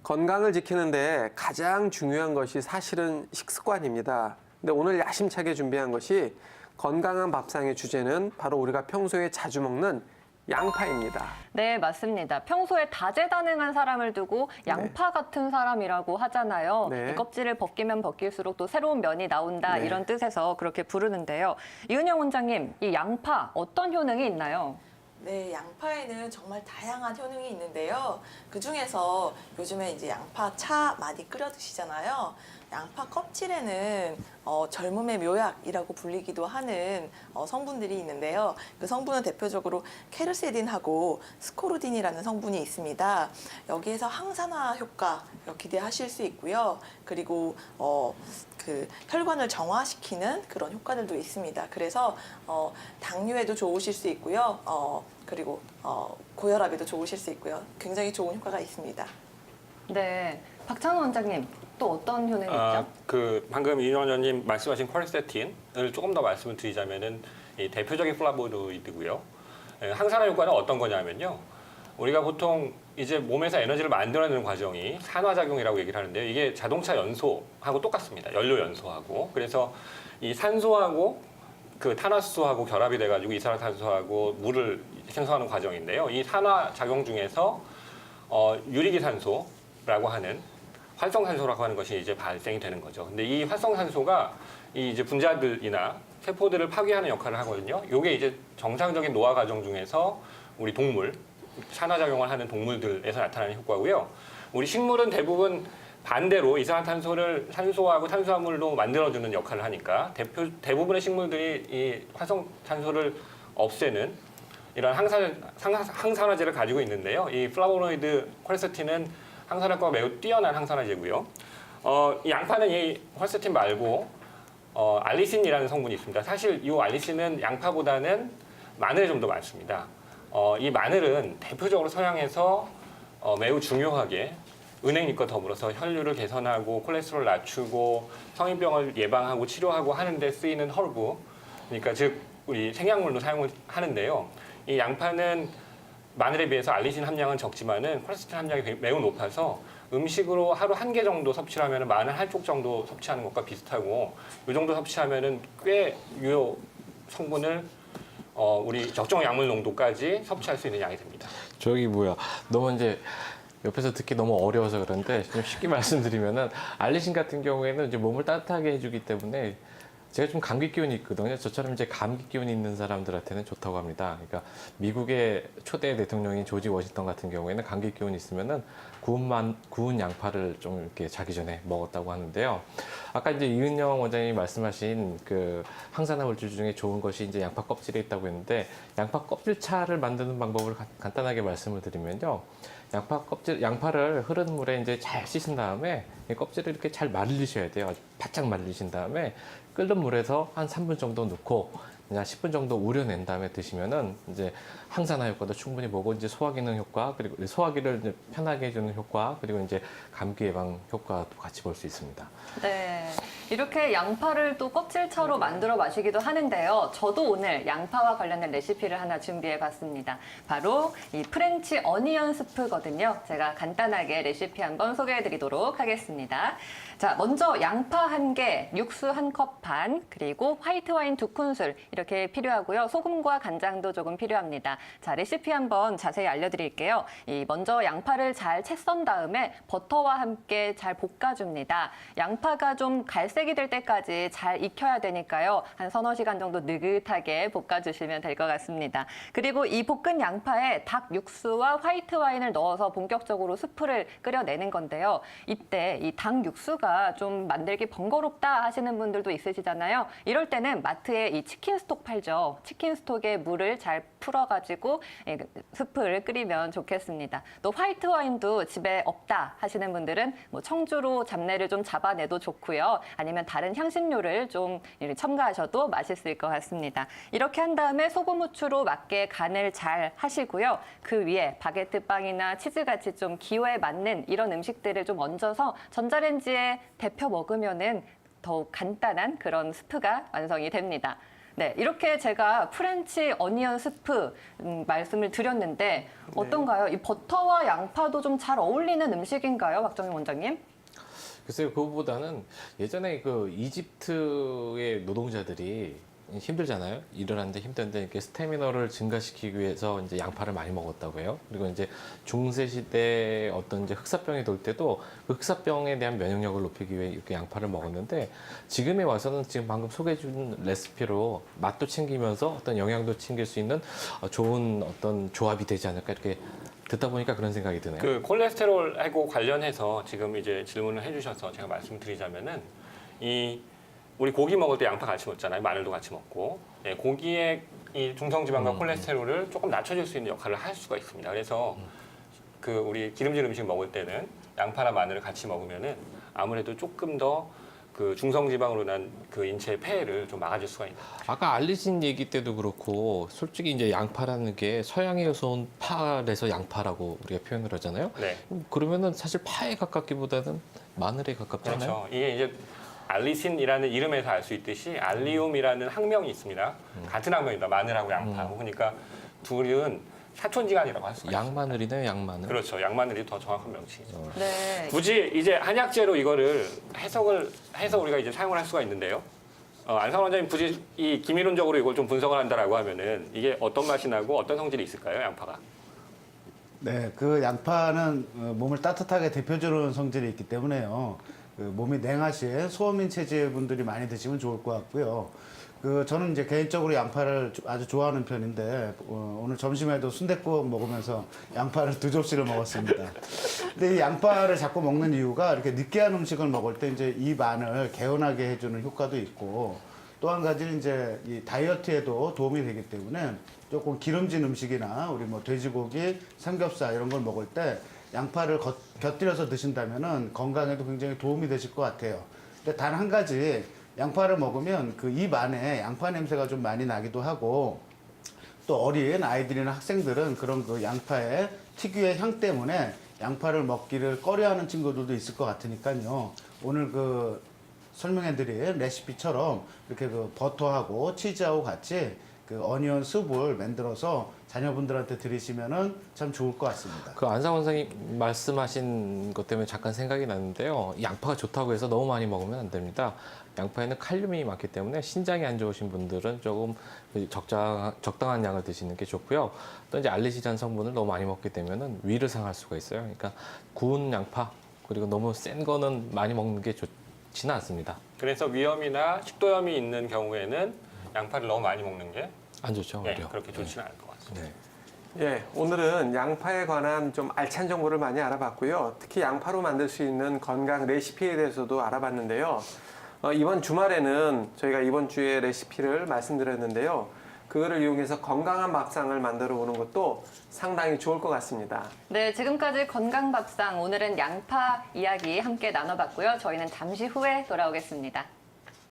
건강을 지키는데 가장 중요한 것이 사실은 식습관입니다. 근데 오늘 야심차게 준비한 것이 건강한 밥상의 주제는 바로 우리가 평소에 자주 먹는 양파입니다. 네, 맞습니다. 평소에 다재다능한 사람을 두고 양파 같은 사람이라고 하잖아요. 네. 이 껍질을 벗기면 벗길수록 또 새로운 면이 나온다 네. 이런 뜻에서 그렇게 부르는데요. 이은영 원장님, 이 양파 어떤 효능이 있나요? 네, 양파에는 정말 다양한 효능이 있는데요. 그중에서 요즘에 이제 양파차 많이 끓여 드시잖아요. 양파 껍질에는 젊음의 묘약이라고 불리기도 하는 성분들이 있는데요. 그 성분은 대표적으로 케르세딘하고 스코르딘이라는 성분이 있습니다. 여기에서 항산화 효과 기대하실 수 있고요. 그리고 그 혈관을 정화시키는 그런 효과들도 있습니다. 그래서 당뇨에도 좋으실 수 있고요. 그리고 고혈압에도 좋으실 수 있고요. 굉장히 좋은 효과가 있습니다. 네, 박찬호 원장님, 또 어떤 효능이 있죠? 방금 이윤영 원장님 말씀하신 퀄세틴을 조금 더 말씀을 드리자면은 이 대표적인 플라보노이드고요. 항산화 효과는 어떤 거냐면요. 우리가 보통 이제 몸에서 에너지를 만들어내는 과정이 산화작용이라고 얘기를 하는데요. 이게 자동차 연소하고 똑같습니다. 연료 연소하고. 그래서 이 산소하고 그 탄화수소하고 결합이 돼가지고 이산화탄소하고 물을 생성하는 과정인데요. 이 산화작용 중에서 유리기산소라고 하는 활성산소라고 하는 것이 이제 발생이 되는 거죠. 근데 이 활성산소가 이 이제 분자들이나 세포들을 파괴하는 역할을 하거든요. 이게 이제 정상적인 노화 과정 중에서 우리 동물, 산화작용을 하는 동물들에서 나타나는 효과고요. 우리 식물은 대부분 반대로 이산화탄소를 산소하고 탄수화물로 만들어주는 역할을 하니까 대부분의 식물들이 이 활성산소를 없애는 이런 항산화제를 가지고 있는데요. 이 플라보노이드 퀄세틴은 항산화효과가 매우 뛰어난 항산화제고요. 이 양파는 이 퀄세틴 말고 알리신이라는 성분이 있습니다. 사실 이 알리신은 양파보다는 마늘에 좀 더 많습니다. 이 마늘은 대표적으로 서양에서 매우 중요하게 은행잎과 더불어서 혈류를 개선하고 콜레스테롤 낮추고 성인병을 예방하고 치료하고 하는 데 쓰이는 허브, 그러니까 즉 우리 생약물로 사용을 하는데요. 이 양파는 마늘에 비해서 알리신 함량은 적지만은 콜레스테롤 함량이 매우 높아서 음식으로 하루 1개 정도 섭취를 하면 마늘 한 쪽 정도 섭취하는 것과 비슷하고 이 정도 섭취하면은 꽤 유효 성분을 우리 적정 약물 농도까지 섭취할 수 있는 양이 됩니다. 저기 뭐야, 너무 이제 옆에서 듣기 너무 어려워서 그런데 좀 쉽게 말씀드리면은 알리신 같은 경우에는 이제 몸을 따뜻하게 해주기 때문에 제가 좀 감기 기운이 있거든요. 저처럼 이제 감기 기운이 있는 사람들한테는 좋다고 합니다. 그러니까 미국의 초대 대통령인 조지 워싱턴 같은 경우에는 감기 기운이 있으면은 구운 양파를 좀 이렇게 자기 전에 먹었다고 하는데요. 아까 이제 이은영 원장님이 말씀하신 그 항산화 물질 중에 좋은 것이 이제 양파 껍질에 있다고 했는데 양파 껍질차를 만드는 방법을 간단하게 말씀을 드리면요. 양파를 흐른 물에 이제 잘 씻은 다음에 이 껍질을 이렇게 잘 말리셔야 돼요. 아주 바짝 말리신 다음에 끓는 물에서 한 3분 정도 넣고 그냥 10분 정도 우려낸 다음에 드시면은 이제 항산화 효과도 충분히 보고 이제 소화 기능 효과 그리고 소화기를 이제 편하게 해주는 효과 그리고 이제 감기 예방 효과도 같이 볼 수 있습니다. 네, 이렇게 양파를 또 껍질차로 만들어 마시기도 하는데요. 저도 오늘 양파와 관련된 레시피를 하나 준비해봤습니다. 바로 이 프렌치 어니언 스프거든요. 제가 간단하게 레시피 한번 소개해드리도록 하겠습니다. 자, 먼저 양파 1개, 육수 1컵 반, 그리고 화이트 와인 2큰술 이렇게 필요하고요. 소금과 간장도 조금 필요합니다. 자, 레시피 한번 자세히 알려드릴게요. 먼저 양파를 잘 채 썬 다음에 버터와 함께 잘 볶아줍니다. 양파가 좀 갈색이 될 때까지 잘 익혀야 되니까요. 한 서너 시간 정도 느긋하게 볶아주시면 될 것 같습니다. 그리고 이 볶은 양파에 닭 육수와 화이트 와인을 넣어서 본격적으로 스프를 끓여내는 건데요. 이때 이 닭 육수가 좀 만들기 번거롭다 하시는 분들도 있으시잖아요. 이럴 때는 마트에 이 치킨 스톡 팔죠. 치킨 스톡에 물을 잘 풀어가지고 스프를 끓이면 좋겠습니다. 또 화이트 와인도 집에 없다 하시는 분들은 뭐 청주로 잡내를 좀 잡아내도 좋고요. 아니면 다른 향신료를 좀 첨가하셔도 맛있을 것 같습니다. 이렇게 한 다음에 소금, 후추로 맞게 간을 잘 하시고요. 그 위에 바게트 빵이나 치즈같이 좀 기호에 맞는 이런 음식들을 좀 얹어서 전자레인지에 데펴 먹으면은 더욱 간단한 그런 스프가 완성이 됩니다. 네, 이렇게 제가 프렌치 어니언 스프 말씀을 드렸는데 어떤가요? 이 버터와 양파도 좀 잘 어울리는 음식인가요, 박정희 원장님? 글쎄요, 그거보다는 예전에 그 이집트의 노동자들이 힘들잖아요. 일을 하는데 힘든데 이렇게 스태미너를 증가시키기 위해서 이제 양파를 많이 먹었다고 해요. 그리고 이제 중세 시대에 어떤 이제 흑사병이 돌 때도 그 흑사병에 대한 면역력을 높이기 위해 이렇게 양파를 먹었는데 지금에 와서는 지금 방금 소개해 준 레시피로 맛도 챙기면서 어떤 영양도 챙길 수 있는 좋은 어떤 조합이 되지 않을까 이렇게 듣다 보니까 그런 생각이 드네요. 그 콜레스테롤하고 관련해서 지금 이제 질문을 해주셔서 제가 말씀드리자면은 우리 고기 먹을 때 양파 같이 먹잖아요. 마늘도 같이 먹고 예, 고기의 이 중성지방과 콜레스테롤을 조금 낮춰줄 수 있는 역할을 할 수가 있습니다. 그래서 그 우리 기름진 음식 먹을 때는 양파나 마늘을 같이 먹으면은 아무래도 조금 더 그 중성지방으로 난 그 인체의 폐해를 좀 막아줄 수가 있는. 아까 알리신 얘기 때도 그렇고 솔직히 이제 양파라는 게 서양에서 온 파에서 양파라고 우리가 표현을 하잖아요. 네, 그러면은 사실 파에 가깝기보다는 마늘에 가깝잖아요. 그렇죠. 이게 이제 알리신이라는 이름에서 알 수 있듯이 알리움이라는 학명이 있습니다. 같은 학명이다. 마늘하고 양파하고. 그러니까 둘은 사촌지간이라고 할 수가 있어요. 양마늘이네요, 양마늘. 그렇죠. 양마늘이 더 정확한 명칭이죠. 네. 굳이 이제 한약재로 이거를 해석을 해서 우리가 이제 사용을 할 수가 있는데요. 안상 원장님 굳이 이 기미론적으로 이걸 좀 분석을 한다라고 하면은 이게 어떤 맛이 나고 어떤 성질이 있을까요, 양파가? 네, 그 양파는 몸을 따뜻하게 데펴주는 성질이 있기 때문에요. 그 몸이 냉하신 소어민 체질 분들이 많이 드시면 좋을 것 같고요. 저는 이제 개인적으로 양파를 아주 좋아하는 편인데 오늘 점심에도 순댓국 먹으면서 양파를 2접시를 먹었습니다. 근데 이 양파를 자꾸 먹는 이유가 이렇게 느끼한 음식을 먹을 때 이제 입 안을 개운하게 해주는 효과도 있고 또 한 가지는 이제 이 다이어트에도 도움이 되기 때문에 조금 기름진 음식이나 우리 뭐 돼지고기, 삼겹살 이런 걸 먹을 때 양파를 곁들여서 드신다면은 건강에도 굉장히 도움이 되실 것 같아요. 근데 단 한 가지 양파를 먹으면 그 입 안에 양파 냄새가 좀 많이 나기도 하고 또 어린 아이들이나 학생들은 그런 그 양파의 특유의 향 때문에 양파를 먹기를 꺼려하는 친구들도 있을 것 같으니까요. 오늘 그 설명해드린 레시피처럼 이렇게 그 버터하고 치즈하고 같이 그 어니언 숲을 만들어서 자녀분들한테 드리시면은 참 좋을 것 같습니다. 그 안상 원장님 말씀하신 것 때문에 잠깐 생각이 났는데요. 양파가 좋다고 해서 너무 많이 먹으면 안 됩니다. 양파에는 칼륨이 많기 때문에 신장이 안 좋으신 분들은 조금 적당한 양을 드시는 게 좋고요. 또 이제 알레르기한 성분을 너무 많이 먹게 되면은 위를 상할 수가 있어요. 그러니까 구운 양파 그리고 너무 센 거는 많이 먹는 게 좋지는 않습니다. 그래서 위염이나 식도염이 있는 경우에는 양파를 너무 많이 먹는 게 안 좋죠, 오히려. 그렇게 좋지는 않을 것 같습니다. 네. 예, 오늘은 양파에 관한 좀 알찬 정보를 많이 알아봤고요. 특히 양파로 만들 수 있는 건강 레시피에 대해서도 알아봤는데요. 이번 주말에는 저희가 이번 주에 레시피를 말씀드렸는데요. 그거를 이용해서 건강한 밥상을 만들어 보는 것도 상당히 좋을 것 같습니다. 네, 지금까지 건강밥상 오늘은 양파 이야기 함께 나눠봤고요. 저희는 잠시 후에 돌아오겠습니다.